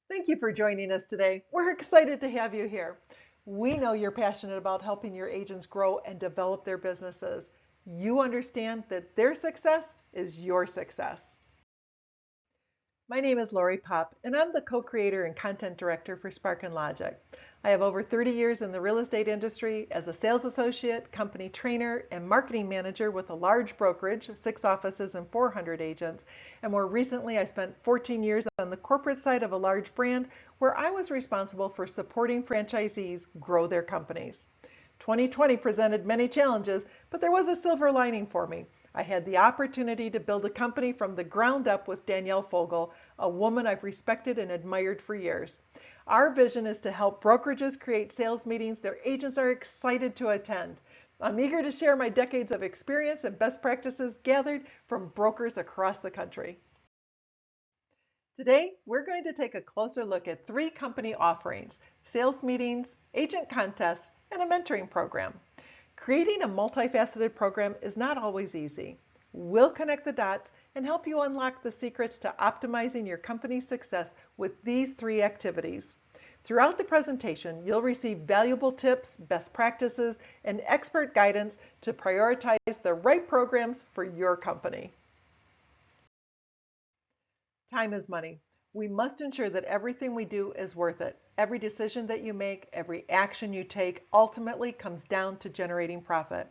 Thank you for joining us today. We're excited to have you here. We know you're passionate about helping your agents grow and develop their businesses. You understand that their success is your success. My name is Lori Popp, and I'm the co-creator and content director for Spark and Logic. I have over 30 years in the real estate industry as a sales associate, company trainer, and marketing manager with a large brokerage, 6 offices and 400 agents. And more recently, I spent 14 years on the corporate side of a large brand where I was responsible for supporting franchisees grow their companies. 2020 presented many challenges, but there was a silver lining for me. I had the opportunity to build a company from the ground up with Danielle Fogel, a woman I've respected and admired for years. Our vision is to help brokerages create sales meetings their agents are excited to attend. I'm eager to share my decades of experience and best practices gathered from brokers across the country. Today, we're going to take a closer look at 3 company offerings: sales meetings, agent contests, and a mentoring program. Creating a multifaceted program is not always easy. We'll connect the dots and help you unlock the secrets to optimizing your company's success with these 3 activities. Throughout the presentation, you'll receive valuable tips, best practices, and expert guidance to prioritize the right programs for your company. Time is money. We must ensure that everything we do is worth it. Every decision that you make, every action you take ultimately comes down to generating profit.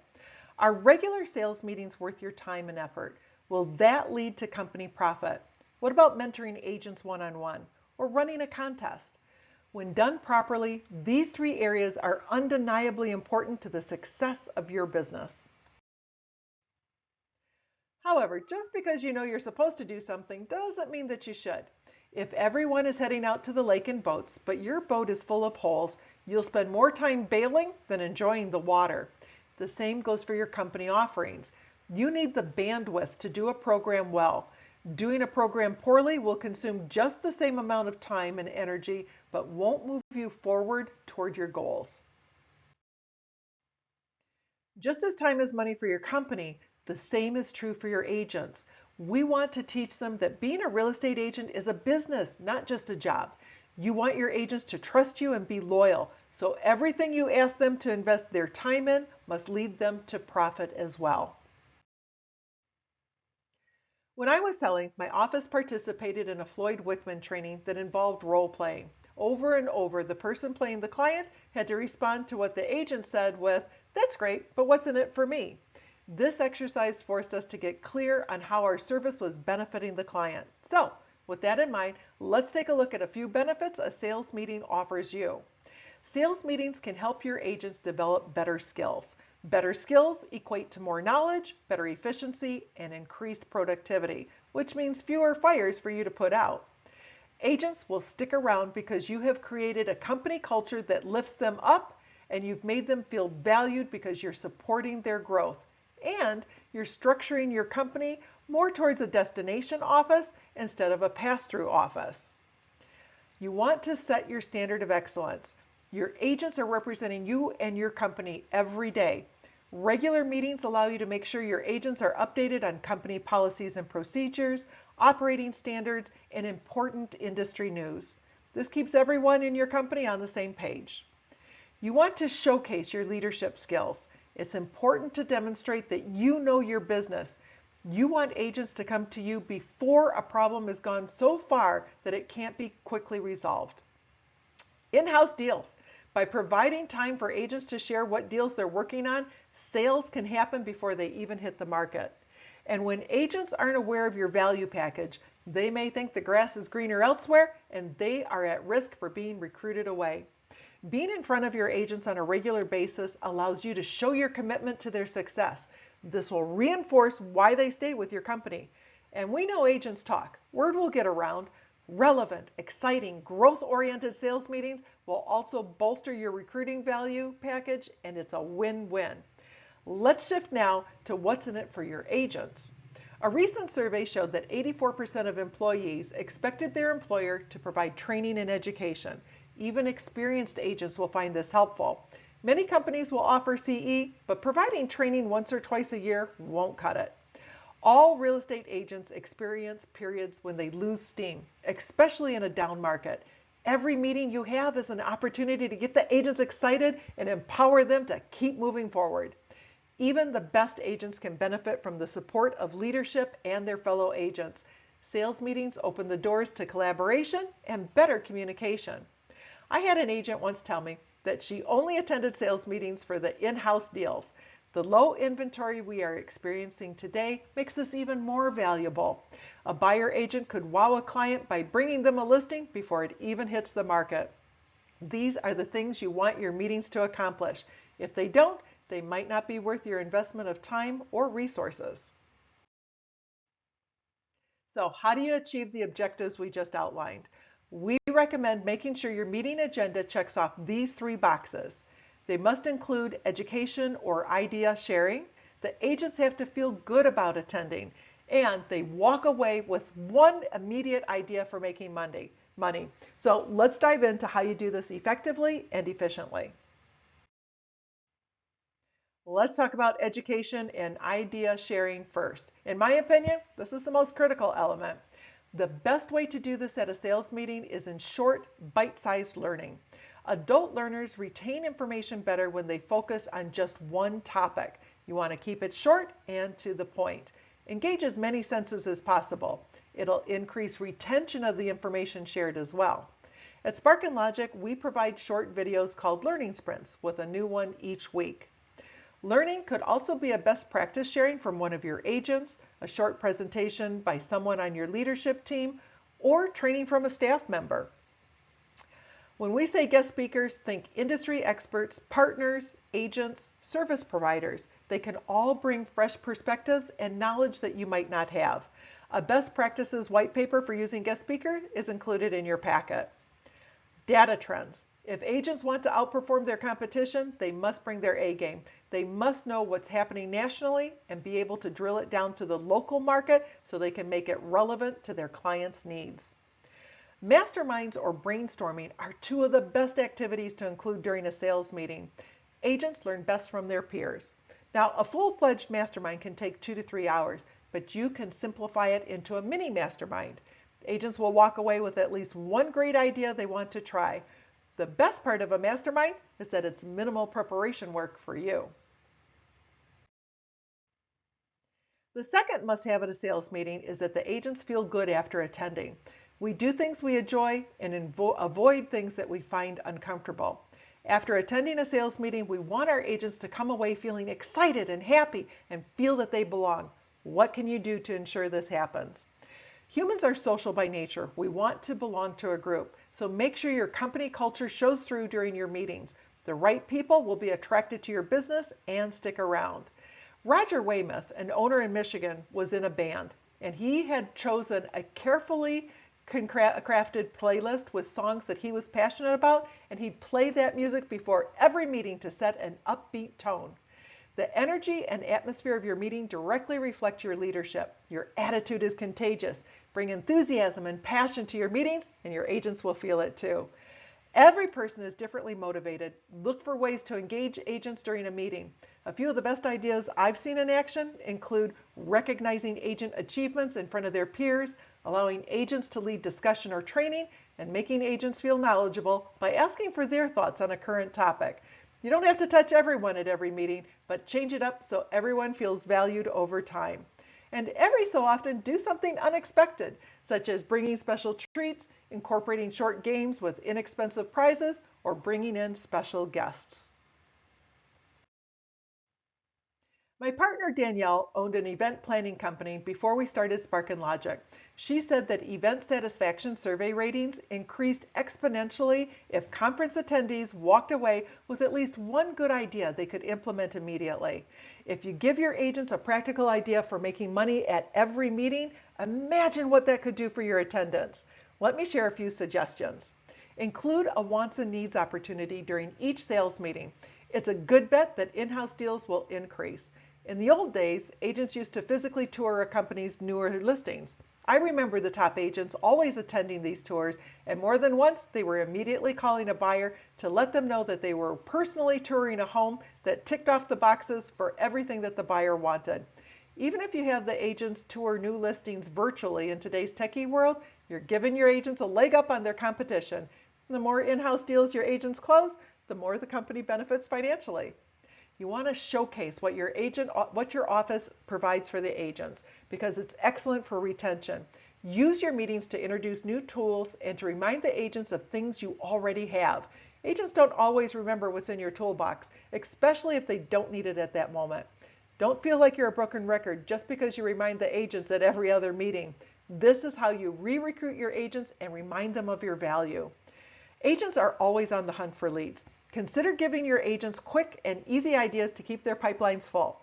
Are regular sales meetings worth your time and effort? Will that lead to company profit? What about mentoring agents one-on-one or running a contest? When done properly, these 3 areas are undeniably important to the success of your business. However, just because you know you're supposed to do something doesn't mean that you should. If everyone is heading out to the lake in boats, but your boat is full of holes, you'll spend more time bailing than enjoying the water. The same goes for your company offerings. You need the bandwidth to do a program well. Doing a program poorly will consume just the same amount of time and energy, but won't move you forward toward your goals. Just as time is money for your company, the same is true for your agents. We want to teach them that being a real estate agent is a business, not just a job. You want your agents to trust you and be loyal, so everything you ask them to invest their time in must lead them to profit as well. When I was selling, my office participated in a Floyd Wickman training that involved role playing. Over and over, the person playing the client had to respond to what the agent said with, "That's great, but what's in it for me?" This exercise forced us to get clear on how our service was benefiting the client. So, with that in mind, let's take a look at a few benefits a sales meeting offers you. Sales meetings can help your agents develop better skills. Better skills equate to more knowledge, better efficiency, and increased productivity, which means fewer fires for you to put out. Agents will stick around because you have created a company culture that lifts them up, and you've made them feel valued because you're supporting their growth. And you're structuring your company more towards a destination office instead of a pass-through office. You want to set your standard of excellence. Your agents are representing you and your company every day. Regular meetings allow you to make sure your agents are updated on company policies and procedures, operating standards, and important industry news. This keeps everyone in your company on the same page. You want to showcase your leadership skills. It's important to demonstrate that you know your business. You want agents to come to you before a problem has gone so far that it can't be quickly resolved. In-house deals. By providing time for agents to share what deals they're working on, sales can happen before they even hit the market. And when agents aren't aware of your value package, they may think the grass is greener elsewhere, and they are at risk for being recruited away. Being in front of your agents on a regular basis allows you to show your commitment to their success. This will reinforce why they stay with your company. And we know agents talk. Word will get around. Relevant, exciting, growth-oriented sales meetings will also bolster your recruiting value package, and it's a win-win. Let's shift now to what's in it for your agents. A recent survey showed that 84% of employees expected their employer to provide training and education. Even experienced agents will find this helpful. Many companies will offer CE, but providing training once or twice a year won't cut it. All real estate agents experience periods when they lose steam, especially in a down market. Every meeting you have is an opportunity to get the agents excited and empower them to keep moving forward. Even the best agents can benefit from the support of leadership and their fellow agents. Sales meetings open the doors to collaboration and better communication. I had an agent once tell me that she only attended sales meetings for the in-house deals. The low inventory we are experiencing today makes this even more valuable. A buyer agent could wow a client by bringing them a listing before it even hits the market. These are the things you want your meetings to accomplish. If they don't, they might not be worth your investment of time or resources. So, how do you achieve the objectives we just outlined? We recommend making sure your meeting agenda checks off these 3 boxes. They must include education or idea sharing. The agents have to feel good about attending, and they walk away with one immediate idea for making money. So let's dive into how you do this effectively and efficiently. Let's talk about education and idea sharing first. In my opinion, this is the most critical element. The best way to do this at a sales meeting is in short, bite-sized learning. Adult learners retain information better when they focus on just one topic. You want to keep it short and to the point. Engage as many senses as possible. It'll increase retention of the information shared as well. At Spark and Logic, we provide short videos called learning sprints with a new one each week. Learning could also be a best practice sharing from one of your agents, a short presentation by someone on your leadership team, or training from a staff member. When we say guest speakers, think industry experts, partners, agents, service providers. They can all bring fresh perspectives and knowledge that you might not have. A best practices white paper for using guest speaker is included in your packet. Data trends. If agents want to outperform their competition, they must bring their A game. They must know what's happening nationally and be able to drill it down to the local market so they can make it relevant to their clients' needs. Masterminds or brainstorming are 2 of the best activities to include during a sales meeting. Agents learn best from their peers. Now, a full-fledged mastermind can take 2 to 3 hours, but you can simplify it into a mini mastermind. Agents will walk away with at least one great idea they want to try. The best part of a mastermind is that it's minimal preparation work for you. The second must-have at a sales meeting is that the agents feel good after attending. We do things we enjoy and avoid things that we find uncomfortable. After attending a sales meeting, we want our agents to come away feeling excited and happy and feel that they belong. What can you do to ensure this happens? Humans are social by nature. We want to belong to a group. So make sure your company culture shows through during your meetings. The right people will be attracted to your business and stick around. Roger Weymouth, an owner in Michigan, was in a band, and he had chosen a carefully crafted playlist with songs that he was passionate about, and he'd play that music before every meeting to set an upbeat tone. The energy and atmosphere of your meeting directly reflect your leadership. Your attitude is contagious. Bring enthusiasm and passion to your meetings, and your agents will feel it too. Every person is differently motivated. Look for ways to engage agents during a meeting. A few of the best ideas I've seen in action include recognizing agent achievements in front of their peers, allowing agents to lead discussion or training, and making agents feel knowledgeable by asking for their thoughts on a current topic. You don't have to touch everyone at every meeting, but change it up so everyone feels valued over time. And every so often, do something unexpected, such as bringing special treats, incorporating short games with inexpensive prizes, or bringing in special guests. My partner Danielle owned an event planning company before we started Spark and Logic. She said that event satisfaction survey ratings increased exponentially if conference attendees walked away with at least one good idea they could implement immediately. If you give your agents a practical idea for making money at every meeting, imagine what that could do for your attendance. Let me share a few suggestions. Include a wants and needs opportunity during each sales meeting. It's a good bet that in-house deals will increase. In the old days, agents used to physically tour a company's newer listings. I remember the top agents always attending these tours, and more than once they were immediately calling a buyer to let them know that they were personally touring a home that ticked off the boxes for everything that the buyer wanted. Even if you have the agents tour new listings virtually in today's techie world, you're giving your agents a leg up on their competition. The more in-house deals your agents close, the more the company benefits financially. You want to showcase what your office provides for the agents because it's excellent for retention. Use your meetings to introduce new tools and to remind the agents of things you already have. Agents don't always remember what's in your toolbox, especially if they don't need it at that moment. Don't feel like you're a broken record just because you remind the agents at every other meeting. This is how you re-recruit your agents and remind them of your value. Agents are always on the hunt for leads. Consider giving your agents quick and easy ideas to keep their pipelines full.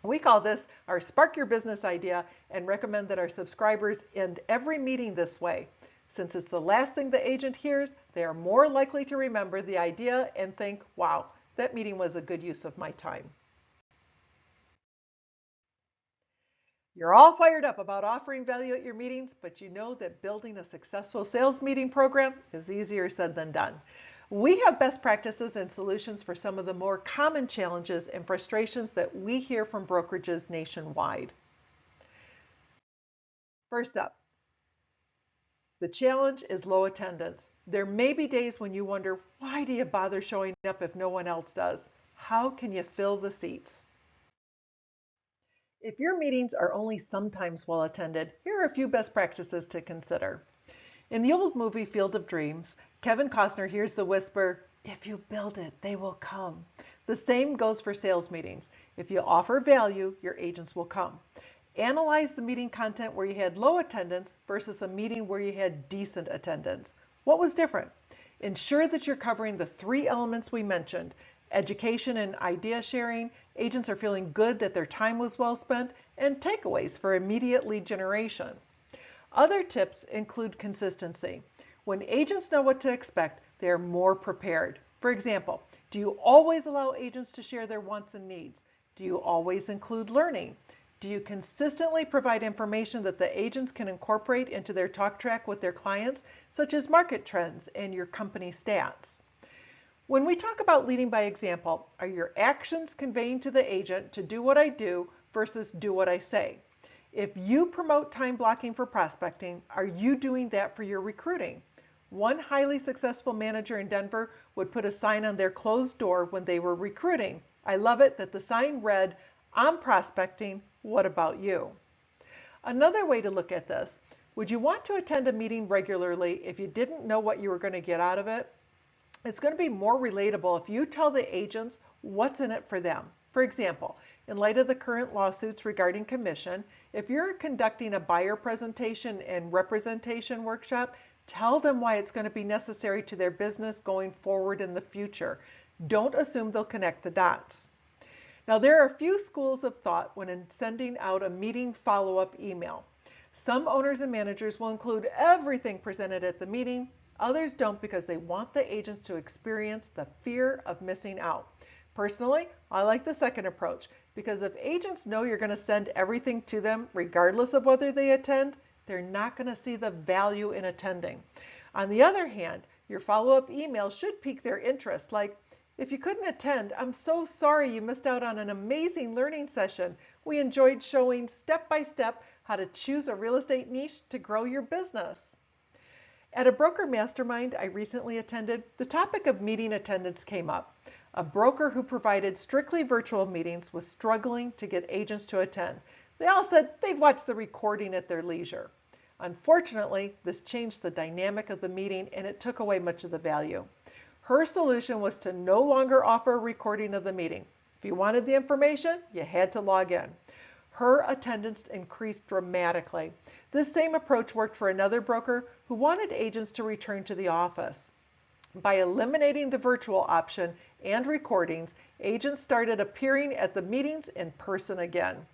We call this our Spark Your Business idea and recommend that our subscribers end every meeting this way. Since it's the last thing the agent hears, they are more likely to remember the idea and think, wow, that meeting was a good use of my time. You're all fired up about offering value at your meetings, but you know that building a successful sales meeting program is easier said than done. We have best practices and solutions for some of the more common challenges and frustrations that we hear from brokerages nationwide. First up, the challenge is low attendance. There may be days when you wonder, why do you bother showing up if no one else does? How can you fill the seats? If your meetings are only sometimes well attended, here are a few best practices to consider. In the old movie Field of Dreams, Kevin Costner hears the whisper, "If you build it, they will come." The same goes for sales meetings. If you offer value, your agents will come. Analyze the meeting content where you had low attendance versus a meeting where you had decent attendance. What was different? Ensure that you're covering the three elements we mentioned: education and idea sharing, agents are feeling good that their time was well spent, and takeaways for immediate lead generation. Other tips include consistency. When agents know what to expect, they are more prepared. For example, do you always allow agents to share their wants and needs? Do you always include learning? Do you consistently provide information that the agents can incorporate into their talk track with their clients, such as market trends and your company stats? When we talk about leading by example, are your actions conveying to the agent to do what I do versus do what I say? If you promote time blocking for prospecting, are you doing that for your recruiting? One highly successful manager in Denver would put a sign on their closed door when they were recruiting. I love it that the sign read, "I'm prospecting, what about you?" Another way to look at this, would you want to attend a meeting regularly if you didn't know what you were going to get out of it? It's going to be more relatable if you tell the agents what's in it for them. For example, in light of the current lawsuits regarding commission, if you're conducting a buyer presentation and representation workshop, tell them why it's going to be necessary to their business going forward in the future. Don't assume they'll connect the dots. Now, there are a few schools of thought when sending out a meeting follow-up email. Some owners and managers will include everything presented at the meeting. Others don't because they want the agents to experience the fear of missing out. Personally, I like the second approach because if agents know you're going to send everything to them regardless of whether they attend, they're not going to see the value in attending. On the other hand, your follow-up email should pique their interest, like, "If you couldn't attend, I'm so sorry you missed out on an amazing learning session. We enjoyed showing step by step how to choose a real estate niche to grow your business." At a broker mastermind I recently attended, the topic of meeting attendance came up. A broker who provided strictly virtual meetings was struggling to get agents to attend. They all said they'd watch the recording at their leisure. Unfortunately, this changed the dynamic of the meeting and it took away much of the value. Her solution was to no longer offer a recording of the meeting. If you wanted the information, you had to log in. Her attendance increased dramatically. This same approach worked for another broker who wanted agents to return to the office. By eliminating the virtual option and recordings, agents started appearing at the meetings in person again.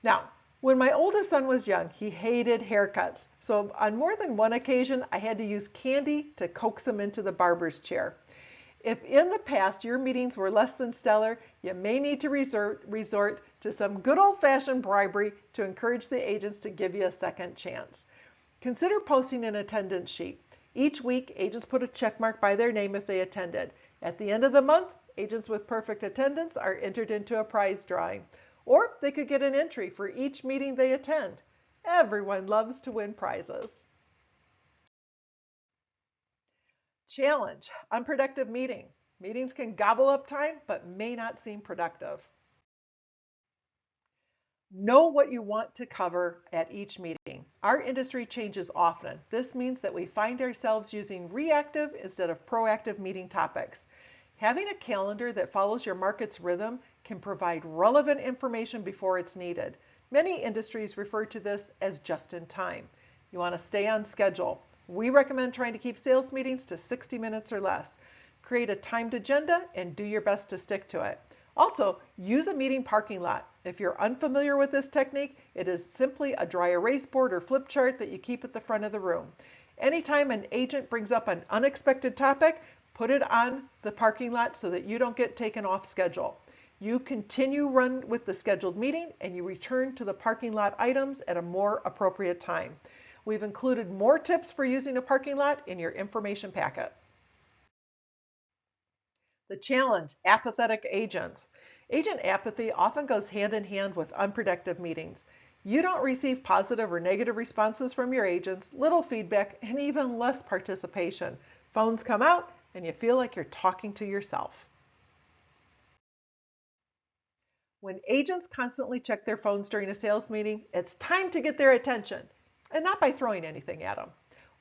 Now, when my oldest son was young, he hated haircuts. So on more than one occasion, I had to use candy to coax him into the barber's chair. If in the past your meetings were less than stellar, you may need to resort to some good old-fashioned bribery to encourage the agents to give you a second chance. Consider posting an attendance sheet. Each week, agents put a check mark by their name if they attended. At the end of the month, agents with perfect attendance are entered into a prize drawing. Or they could get an entry for each meeting they attend. Everyone loves to win prizes. Challenge, unproductive meeting. Meetings can gobble up time, but may not seem productive. Know what you want to cover at each meeting. Our industry changes often. This means that we find ourselves using reactive instead of proactive meeting topics. Having a calendar that follows your market's rhythm can provide relevant information before it's needed. Many industries refer to this as just in time. You want to stay on schedule. We recommend trying to keep sales meetings to 60 minutes or less. Create a timed agenda and do your best to stick to it. Also, use a meeting parking lot. If you're unfamiliar with this technique, it is simply a dry erase board or flip chart that you keep at the front of the room. Anytime an agent brings up an unexpected topic, put it on the parking lot so that you don't get taken off schedule. You continue run with the scheduled meeting and you return to the parking lot items at a more appropriate time. We've included more tips for using a parking lot in your information packet. The challenge, apathetic agents. Agent apathy often goes hand in hand with unproductive meetings. You don't receive positive or negative responses from your agents, little feedback, and even less participation. Phones come out and you feel like you're talking to yourself. When agents constantly check their phones during a sales meeting, it's time to get their attention, and not by throwing anything at them.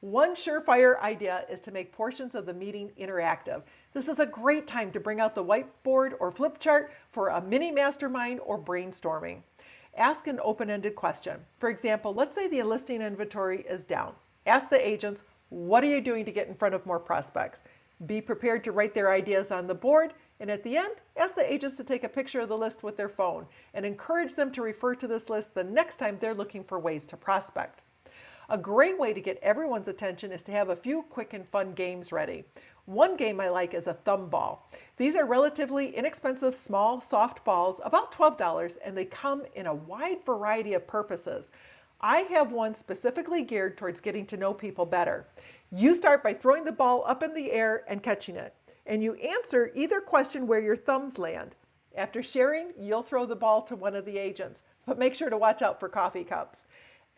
One surefire idea is to make portions of the meeting interactive. This is a great time to bring out the whiteboard or flip chart for a mini mastermind or brainstorming. Ask an open-ended question. For example, let's say the listing inventory is down. Ask the agents, what are you doing to get in front of more prospects? Be prepared to write their ideas on the board, and at the end, ask the agents to take a picture of the list with their phone and encourage them to refer to this list the next time they're looking for ways to prospect. A great way to get everyone's attention is to have a few quick and fun games ready. One game I like is a thumb ball. These are relatively inexpensive, small, soft balls, about $12, and they come in a wide variety of purposes. I have one specifically geared towards getting to know people better. You start by throwing the ball up in the air and catching it, and you answer either question where your thumbs land. After sharing, you'll throw the ball to one of the agents, but make sure to watch out for coffee cups.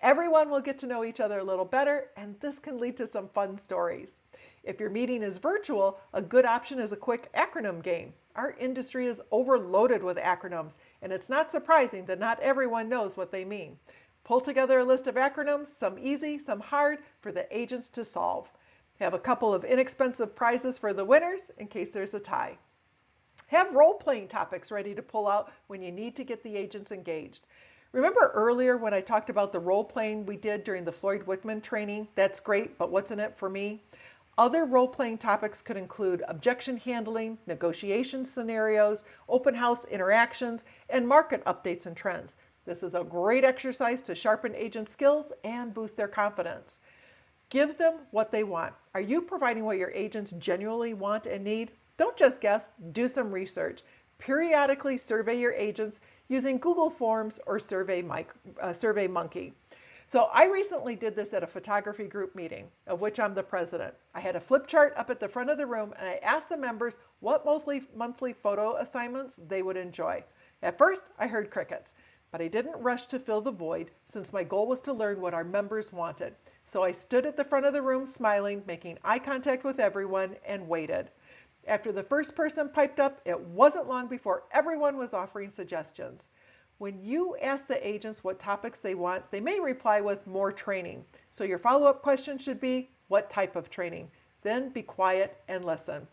Everyone will get to know each other a little better, and this can lead to some fun stories. If your meeting is virtual, a good option is a quick acronym game. Our industry is overloaded with acronyms, and it's not surprising that not everyone knows what they mean. Pull together a list of acronyms, some easy, some hard, for the agents to solve. Have a couple of inexpensive prizes for the winners in case there's a tie. Have role-playing topics ready to pull out when you need to get the agents engaged. Remember earlier when I talked about the role-playing we did during the Floyd Wickman training? That's great, but what's in it for me? Other role-playing topics could include objection handling, negotiation scenarios, open house interactions, and market updates and trends. This is a great exercise to sharpen agent skills and boost their confidence. Give them what they want. Are you providing what your agents genuinely want and need? Don't just guess, do some research. Periodically survey your agents using Google Forms or SurveyMonkey. So I recently did this at a photography group meeting, of which I'm the president. I had a flip chart up at the front of the room, and I asked the members what monthly photo assignments they would enjoy. At first, I heard crickets, but I didn't rush to fill the void since my goal was to learn what our members wanted. So I stood at the front of the room smiling, making eye contact with everyone, and waited. After the first person piped up, it wasn't long before everyone was offering suggestions. When you ask the agents what topics they want, they may reply with more training. So your follow-up question should be, what type of training? Then be quiet and listen.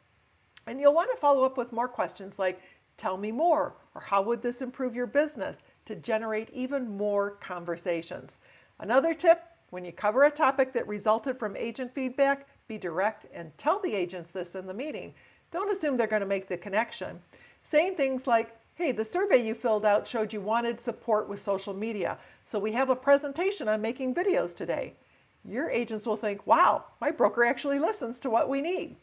And you'll want to follow up with more questions like, tell me more, or how would this improve your business, to generate even more conversations. Another tip, when you cover a topic that resulted from agent feedback, be direct and tell the agents this in the meeting. Don't assume they're going to make the connection. Saying things like, hey, the survey you filled out showed you wanted support with social media, so we have a presentation on making videos today. Your agents will think, wow, my broker actually listens to what we need.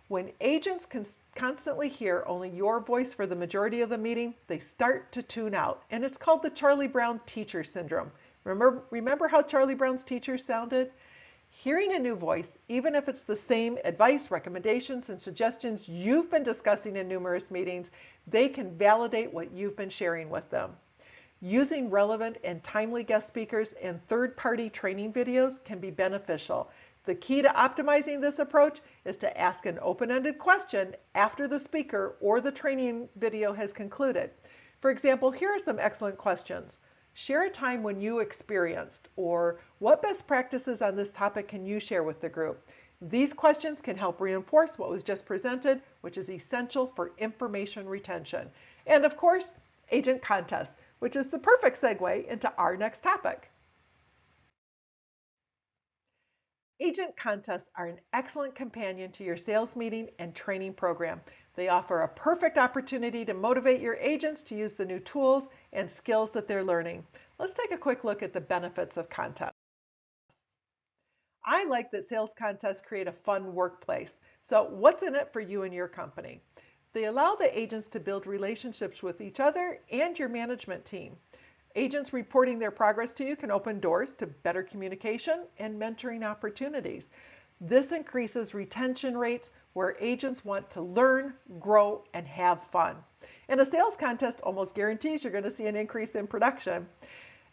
When agents constantly hear only your voice for the majority of the meeting, they start to tune out, and it's called the Charlie Brown teacher syndrome. Remember how Charlie Brown's teachers sounded? Hearing a new voice, even if it's the same advice, recommendations, and suggestions you've been discussing in numerous meetings, they can validate what you've been sharing with them. Using relevant and timely guest speakers and third-party training videos can be beneficial. The key to optimizing this approach is to ask an open-ended question after the speaker or the training video has concluded. For example, here are some excellent questions. Share a time when you experienced, or what best practices on this topic can you share with the group? These questions can help reinforce what was just presented, which is essential for information retention. And of course, agent contests, which is the perfect segue into our next topic. Agent contests are an excellent companion to your sales meeting and training program. They offer a perfect opportunity to motivate your agents to use the new tools and skills that they're learning. Let's take a quick look at the benefits of contests. I like that sales contests create a fun workplace. So what's in it for you and your company? They allow the agents to build relationships with each other and your management team. Agents reporting their progress to you can open doors to better communication and mentoring opportunities. This increases retention rates where agents want to learn, grow, and have fun. And a sales contest almost guarantees you're going to see an increase in production.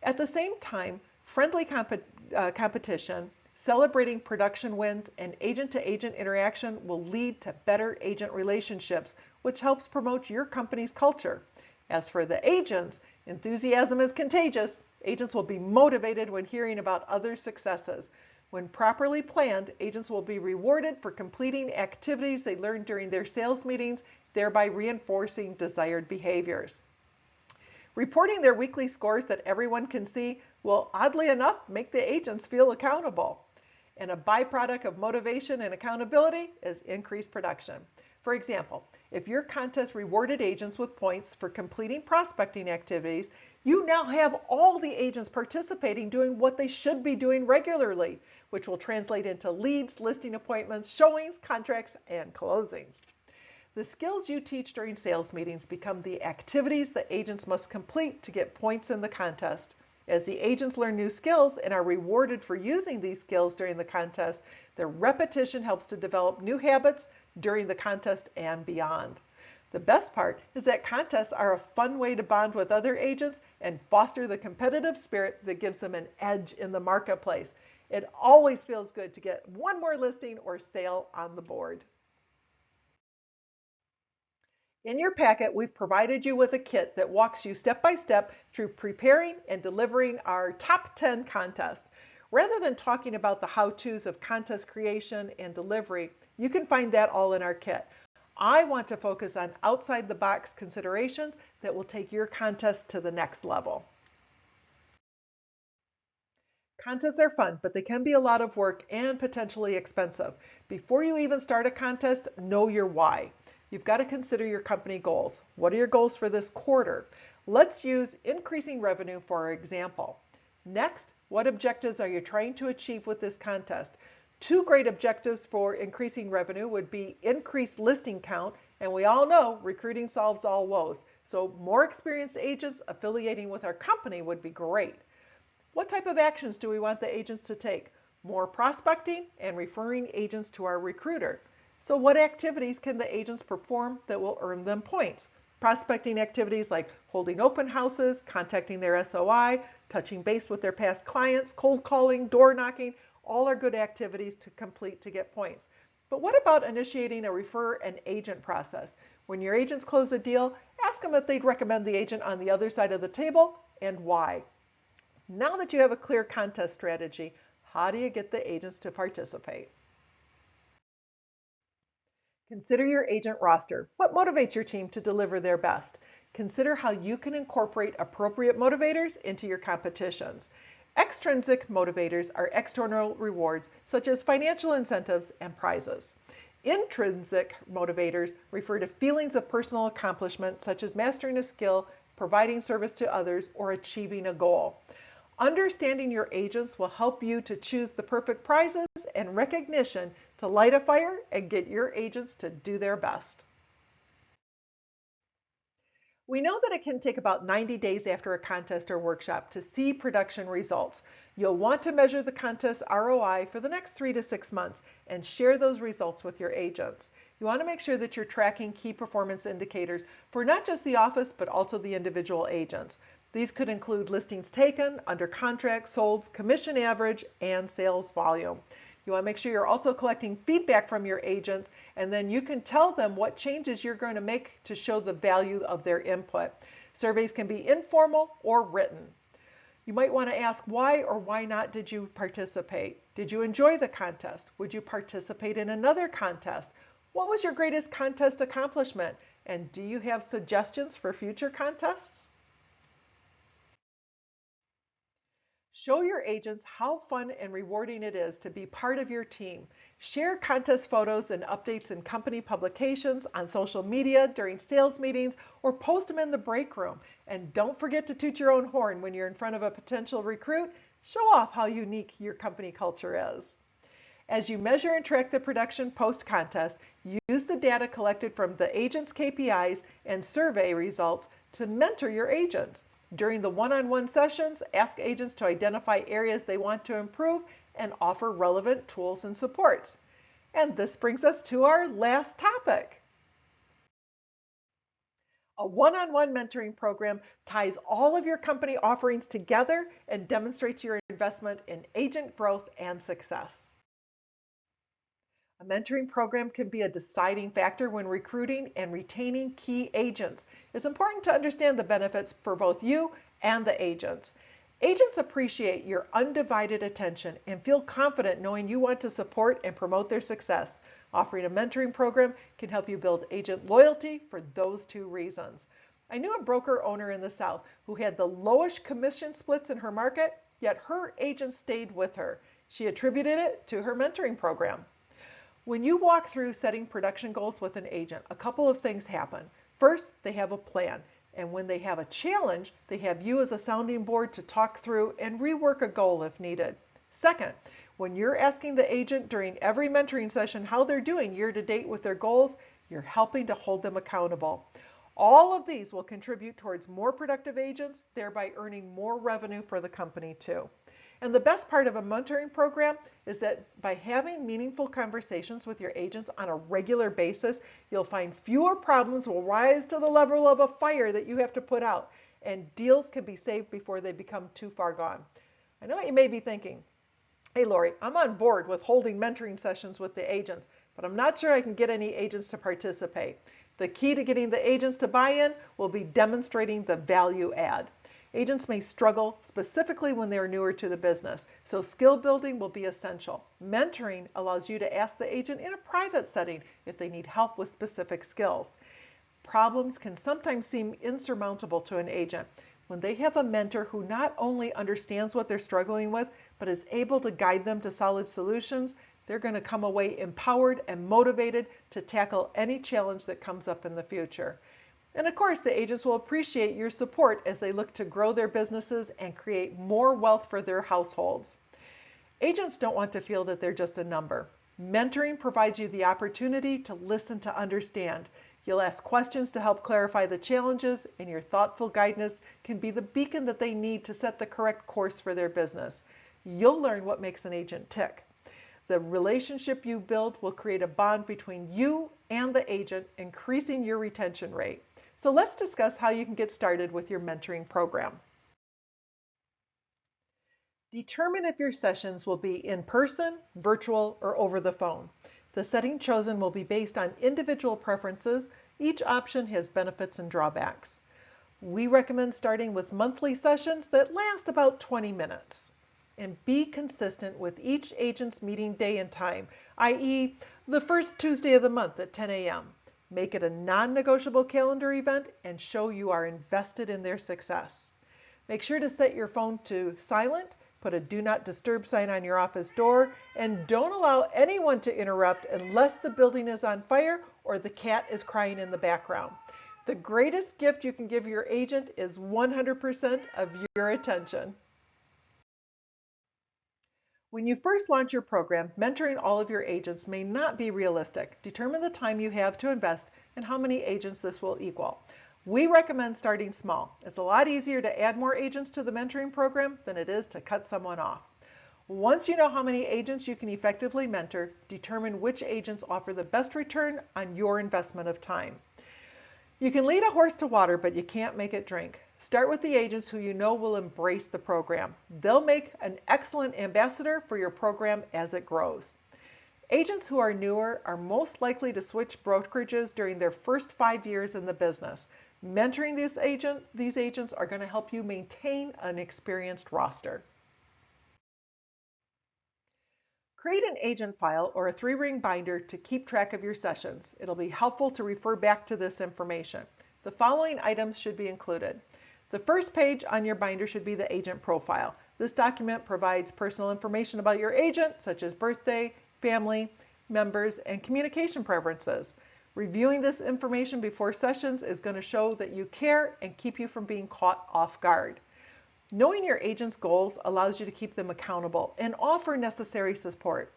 At the same time, friendly competition, celebrating production wins, and agent-to-agent interaction will lead to better agent relationships, which helps promote your company's culture. As for the agents, enthusiasm is contagious. Agents will be motivated when hearing about other successes. When properly planned, agents will be rewarded for completing activities they learned during their sales meetings, thereby reinforcing desired behaviors. Reporting their weekly scores that everyone can see will, oddly enough, make the agents feel accountable. And a byproduct of motivation and accountability is increased production. For example, if your contest rewarded agents with points for completing prospecting activities, you now have all the agents participating doing what they should be doing regularly, which will translate into leads, listing appointments, showings, contracts, and closings. The skills you teach during sales meetings become the activities the agents must complete to get points in the contest. As the agents learn new skills and are rewarded for using these skills during the contest, their repetition helps to develop new habits during the contest and beyond. The best part is that contests are a fun way to bond with other agents and foster the competitive spirit that gives them an edge in the marketplace. It always feels good to get one more listing or sale on the board. In your packet, we've provided you with a kit that walks you step by step through preparing and delivering our top 10 contests. Rather than talking about the how-tos of contest creation and delivery, you can find that all in our kit. I want to focus on outside-the-box considerations that will take your contest to the next level. Contests are fun, but they can be a lot of work and potentially expensive. Before you even start a contest, know your why. You've got to consider your company goals. What are your goals for this quarter? Let's use increasing revenue for example. Next, what objectives are you trying to achieve with this contest? Two great objectives for increasing revenue would be increased listing count, and we all know recruiting solves all woes. So more experienced agents affiliating with our company would be great. What type of actions do we want the agents to take? More prospecting and referring agents to our recruiter. So what activities can the agents perform that will earn them points? Prospecting activities like holding open houses, contacting their SOI, touching base with their past clients, cold calling, door knocking, all are good activities to complete to get points. But what about initiating a refer an agent process? When your agents close a deal, ask them if they'd recommend the agent on the other side of the table and why. Now that you have a clear contest strategy, how do you get the agents to participate? Consider your agent roster. What motivates your team to deliver their best? Consider how you can incorporate appropriate motivators into your competitions. Extrinsic motivators are external rewards, such as financial incentives and prizes. Intrinsic motivators refer to feelings of personal accomplishment, such as mastering a skill, providing service to others, or achieving a goal. Understanding your agents will help you to choose the perfect prizes and recognition to light a fire and get your agents to do their best. We know that it can take about 90 days after a contest or workshop to see production results. You'll want to measure the contest ROI for the next 3 to 6 months and share those results with your agents. You want to make sure that you're tracking key performance indicators for not just the office, but also the individual agents. These could include listings taken, under contract, sold, commission average, and sales volume. You want to make sure you're also collecting feedback from your agents, and then you can tell them what changes you're going to make to show the value of their input. Surveys can be informal or written. You might want to ask why or why not did you participate? Did you enjoy the contest? Would you participate in another contest? What was your greatest contest accomplishment? And do you have suggestions for future contests? Show your agents how fun and rewarding it is to be part of your team. Share contest photos and updates in company publications, on social media, during sales meetings, or post them in the break room. And don't forget to toot your own horn when you're in front of a potential recruit. Show off how unique your company culture is. As you measure and track the production post-contest, use the data collected from the agent's KPIs and survey results to mentor your agents. During the one-on-one sessions, ask agents to identify areas they want to improve and offer relevant tools and supports. And this brings us to our last topic. A one-on-one mentoring program ties all of your company offerings together and demonstrates your investment in agent growth and success. A mentoring program can be a deciding factor when recruiting and retaining key agents. It's important to understand the benefits for both you and the agents. Agents appreciate your undivided attention and feel confident knowing you want to support and promote their success. Offering a mentoring program can help you build agent loyalty for those two reasons. I knew a broker owner in the South who had the lowest commission splits in her market, yet her agent stayed with her. She attributed it to her mentoring program. When you walk through setting production goals with an agent, a couple of things happen. First, they have a plan. And when they have a challenge, they have you as a sounding board to talk through and rework a goal if needed. Second, when you're asking the agent during every mentoring session how they're doing year to date with their goals, you're helping to hold them accountable. All of these will contribute towards more productive agents, thereby earning more revenue for the company too. And the best part of a mentoring program is that by having meaningful conversations with your agents on a regular basis, you'll find fewer problems will rise to the level of a fire that you have to put out, and deals can be saved before they become too far gone. I know what you may be thinking. Hey Lori, I'm on board with holding mentoring sessions with the agents, but I'm not sure I can get any agents to participate. The key to getting the agents to buy in will be demonstrating the value add. Agents may struggle, specifically when they are newer to the business, so skill building will be essential. Mentoring allows you to ask the agent in a private setting if they need help with specific skills. Problems can sometimes seem insurmountable to an agent. When they have a mentor who not only understands what they're struggling with, but is able to guide them to solid solutions, they're going to come away empowered and motivated to tackle any challenge that comes up in the future. And of course, the agents will appreciate your support as they look to grow their businesses and create more wealth for their households. Agents don't want to feel that they're just a number. Mentoring provides you the opportunity to listen to understand. You'll ask questions to help clarify the challenges, and your thoughtful guidance can be the beacon that they need to set the correct course for their business. You'll learn what makes an agent tick. The relationship you build will create a bond between you and the agent, increasing your retention rate. So let's discuss how you can get started with your mentoring program. Determine if your sessions will be in person, virtual, or over the phone. The setting chosen will be based on individual preferences. Each option has benefits and drawbacks. We recommend starting with monthly sessions that last about 20 minutes. And be consistent with each agent's meeting day and time, i.e. the first Tuesday of the month at 10 a.m. Make it a non-negotiable calendar event and show you are invested in their success. Make sure to set your phone to silent, put a do not disturb sign on your office door, and don't allow anyone to interrupt unless the building is on fire or the cat is crying in the background. The greatest gift you can give your agent is 100% of your attention. When you first launch your program, mentoring all of your agents may not be realistic. Determine the time you have to invest and how many agents this will equal. We recommend starting small. It's a lot easier to add more agents to the mentoring program than it is to cut someone off. Once you know how many agents you can effectively mentor, determine which agents offer the best return on your investment of time. You can lead a horse to water, but you can't make it drink. Start with the agents who you know will embrace the program. They'll make an excellent ambassador for your program as it grows. Agents who are newer are most likely to switch brokerages during their first 5 years in the business. Mentoring these agents are going to help you maintain an experienced roster. Create an agent file or a 3-ring binder to keep track of your sessions. It'll be helpful to refer back to this information. The following items should be included. The first page on your binder should be the agent profile. This document provides personal information about your agent, such as birthday, family, members, and communication preferences. Reviewing this information before sessions is going to show that you care and keep you from being caught off guard. Knowing your agent's goals allows you to keep them accountable and offer necessary support.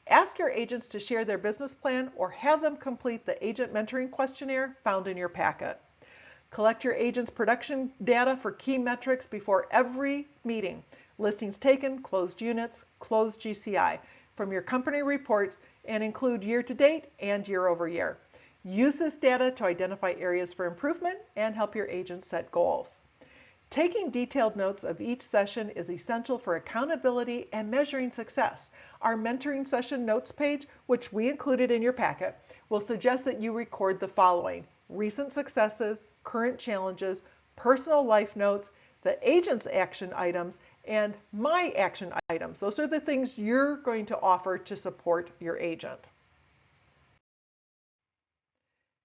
Ask your agents to share their business plan or have them complete the agent mentoring questionnaire found in your packet. Collect your agent's production data for key metrics before every meeting. Listings taken, closed units, closed GCI from your company reports, and include year-to-date and year-over-year. Use this data to identify areas for improvement and help your agents set goals. Taking detailed notes of each session is essential for accountability and measuring success. Our mentoring session notes page, which we included in your packet, will suggest that you record the following: recent successes, current challenges, personal life notes, the agent's action items, and my action items. Those are the things you're going to offer to support your agent.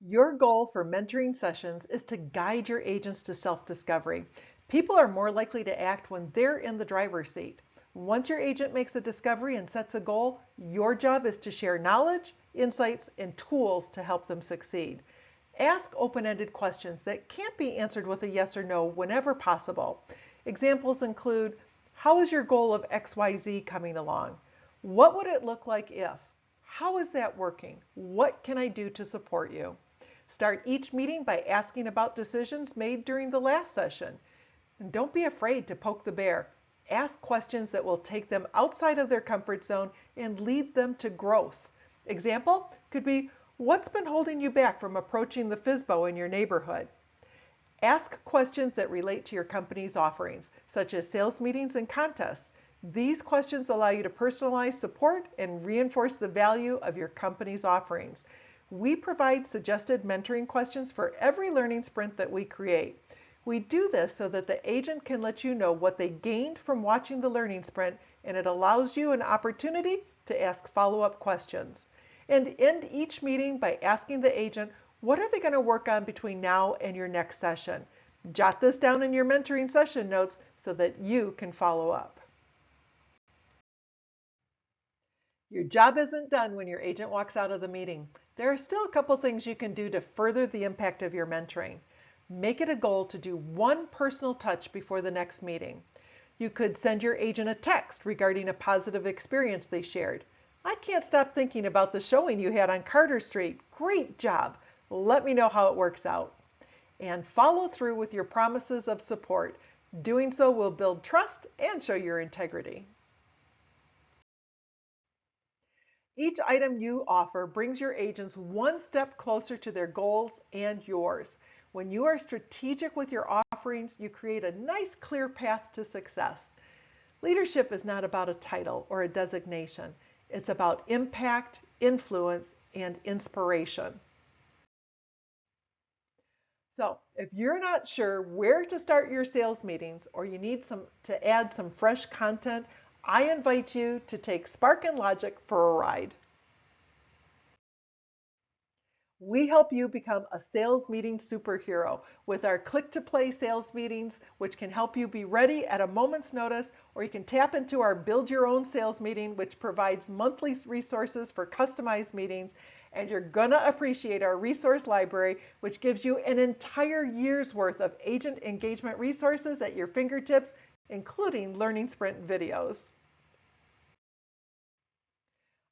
Your goal for mentoring sessions is to guide your agents to self-discovery. People are more likely to act when they're in the driver's seat. Once your agent makes a discovery and sets a goal, your job is to share knowledge, insights, and tools to help them succeed. Ask open-ended questions that can't be answered with a yes or no whenever possible. Examples include, how is your goal of XYZ coming along? What would it look like if? How is that working? What can I do to support you? Start each meeting by asking about decisions made during the last session. And don't be afraid to poke the bear. Ask questions that will take them outside of their comfort zone and lead them to growth. Example could be, what's been holding you back from approaching the FSBO in your neighborhood? Ask questions that relate to your company's offerings, such as sales meetings and contests. These questions allow you to personalize support and reinforce the value of your company's offerings. We provide suggested mentoring questions for every learning sprint that we create. We do this so that the agent can let you know what they gained from watching the learning sprint, and it allows you an opportunity to ask follow-up questions. And end each meeting by asking the agent, what are they going to work on between now and your next session? Jot this down in your mentoring session notes so that you can follow up. Your job isn't done when your agent walks out of the meeting. There are still a couple things you can do to further the impact of your mentoring. Make it a goal to do one personal touch before the next meeting. You could send your agent a text regarding a positive experience they shared. I can't stop thinking about the showing you had on Carter Street. Great job. Let me know how it works out. And follow through with your promises of support. Doing so will build trust and show your integrity. Each item you offer brings your agents one step closer to their goals and yours. When you are strategic with your offerings, you create a nice, clear path to success. Leadership is not about a title or a designation. It's about impact, influence, and inspiration. So if you're not sure where to start your sales meetings or you need to add some fresh content, I invite you to take Spark and Logic for a ride. We help you become a sales meeting superhero with our click-to-play sales meetings, which can help you be ready at a moment's notice, or you can tap into our Build Your Own Sales Meeting, which provides monthly resources for customized meetings. And you're gonna appreciate our resource library, which gives you an entire year's worth of agent engagement resources at your fingertips, including Learning Sprint videos.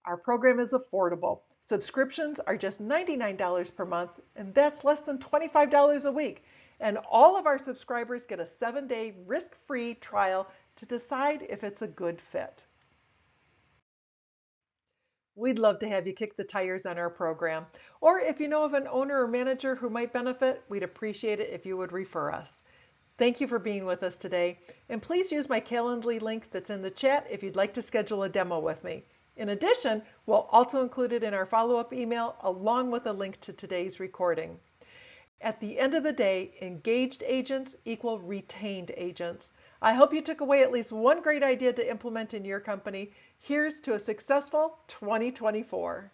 Our program is affordable. Subscriptions are just $99 per month, and that's less than $25 a week. And all of our subscribers get a 7-day risk-free trial to decide if it's a good fit. We'd love to have you kick the tires on our program. Or if you know of an owner or manager who might benefit, we'd appreciate it if you would refer us. Thank you for being with us today, and please use my Calendly link that's in the chat if you'd like to schedule a demo with me. In addition, we'll also include it in our follow-up email along with a link to today's recording. At the end of the day, engaged agents equal retained agents. I hope you took away at least one great idea to implement in your company. Here's to a successful 2024.